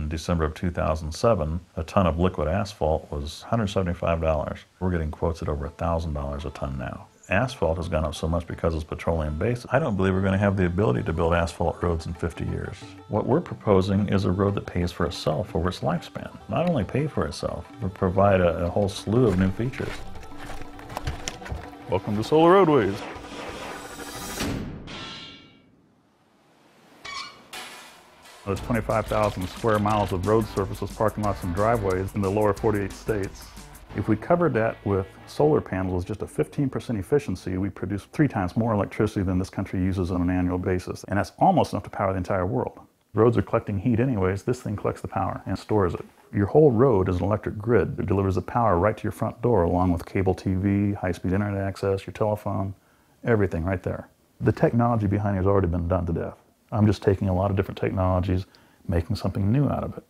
in December of 2007, a ton of liquid asphalt was $175. We're getting quotes at over $1,000 a ton now. Asphalt has gone up so much because it's petroleum-based. I don't believe we're going to have the ability to build asphalt roads in 50 years. What we're proposing is a road that pays for itself over its lifespan. Not only pay for itself, but provide a whole slew of new features. Welcome to Solar Roadways. There's 25,000 square miles of road surfaces, parking lots, and driveways in the lower 48 states. If we covered that with solar panels, just a 15% efficiency, we produce 3 times more electricity than this country uses on an annual basis. And that's almost enough to power the entire world. Roads are collecting heat anyways. This thing collects the power and stores it. Your whole road is an electric grid that delivers the power right to your front door, along with cable TV, high-speed internet access, your telephone, everything right there. The technology behind it has already been done to death. I'm just taking a lot of different technologies, making something new out of it.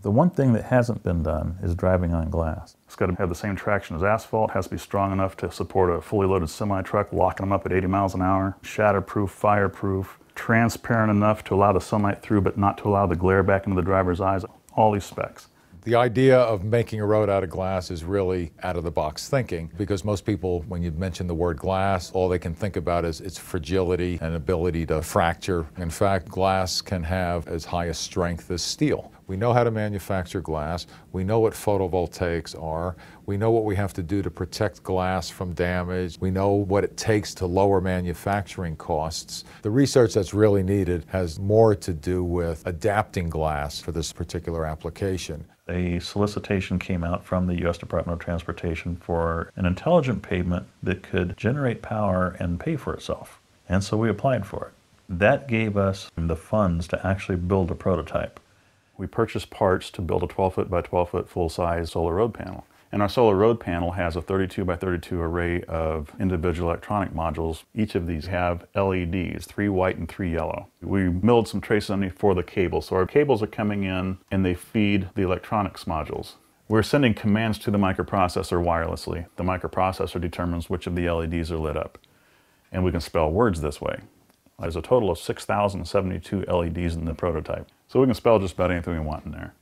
The one thing that hasn't been done is driving on glass. It's got to have the same traction as asphalt, has to be strong enough to support a fully loaded semi-truck, locking them up at 80 miles an hour, shatterproof, fireproof, transparent enough to allow the sunlight through but not to allow the glare back into the driver's eyes, all these specs. The idea of making a road out of glass is really out-of-the-box thinking, because most people, when you mention the word glass, all they can think about is its fragility and ability to fracture. In fact, glass can have as high a strength as steel. We know how to manufacture glass. We know what photovoltaics are. We know what we have to do to protect glass from damage. We know what it takes to lower manufacturing costs. The research that's really needed has more to do with adapting glass for this particular application. A solicitation came out from the U.S. Department of Transportation for an intelligent pavement that could generate power and pay for itself. And so we applied for it. That gave us the funds to actually build a prototype. We purchased parts to build a 12-foot by 12-foot full-size solar road panel. And our solar road panel has a 32 by 32 array of individual electronic modules. Each of these have LEDs, 3 white and 3 yellow. We milled some traces underneath for the cables. So our cables are coming in and they feed the electronics modules. We're sending commands to the microprocessor wirelessly. The microprocessor determines which of the LEDs are lit up. And we can spell words this way. There's a total of 6,072 LEDs in the prototype. So we can spell just about anything we want in there.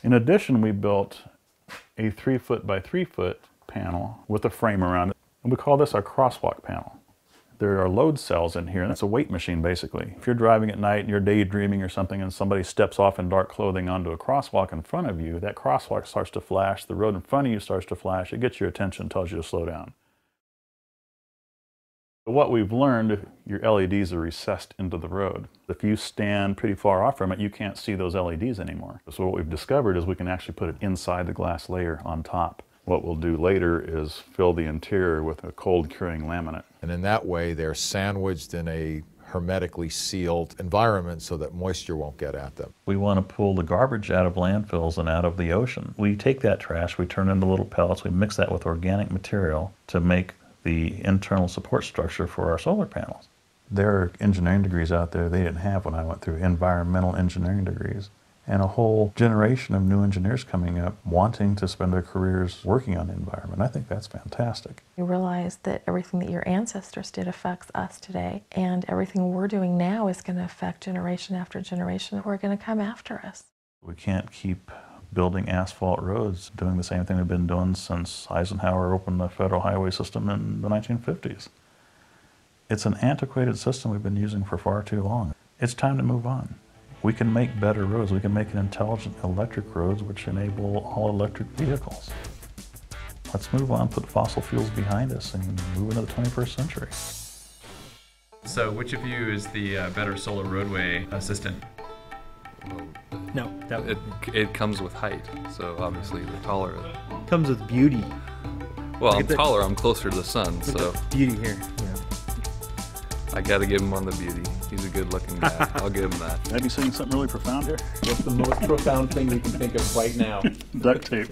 In addition, we built a 3-foot by 3-foot panel with a frame around it. And we call this our crosswalk panel. There are load cells in here, and it's a weight machine basically. If you're driving at night and you're daydreaming or something and somebody steps off in dark clothing onto a crosswalk in front of you, that crosswalk starts to flash, the road in front of you starts to flash, it gets your attention, tells you to slow down. What we've learned, your LEDs are recessed into the road. If you stand pretty far off from it, you can't see those LEDs anymore. So what we've discovered is we can actually put it inside the glass layer on top. What we'll do later is fill the interior with a cold curing laminate. And in that way, they're sandwiched in a hermetically sealed environment so that moisture won't get at them. We want to pull the garbage out of landfills and out of the ocean. We take that trash, we turn it into little pellets, we mix that with organic material to make the internal support structure for our solar panels. There are engineering degrees out there they didn't have when I went through, environmental engineering degrees, and a whole generation of new engineers coming up wanting to spend their careers working on the environment. I think that's fantastic. You realize that everything that your ancestors did affects us today, and everything we're doing now is going to affect generation after generation who are going to come after us. We can't keep building asphalt roads, doing the same thing we've been doing since Eisenhower opened the federal highway system in the 1950s. It's an antiquated system we've been using for far too long. It's time to move on. We can make better roads. We can make intelligent electric roads which enable all electric vehicles. Let's move on, put fossil fuels behind us, and move into the 21st century. So which of you is the better solar roadway assistant? No, It comes with height, so obviously the taller. comes with beauty. Well, I'm taller, I'm closer to the sun, so Beauty here. Yeah. I gotta give him on the beauty. He's a good looking guy. I'll give him that. I'd be saying something really profound here. What's the most profound thing you can think of right now? Duct tape.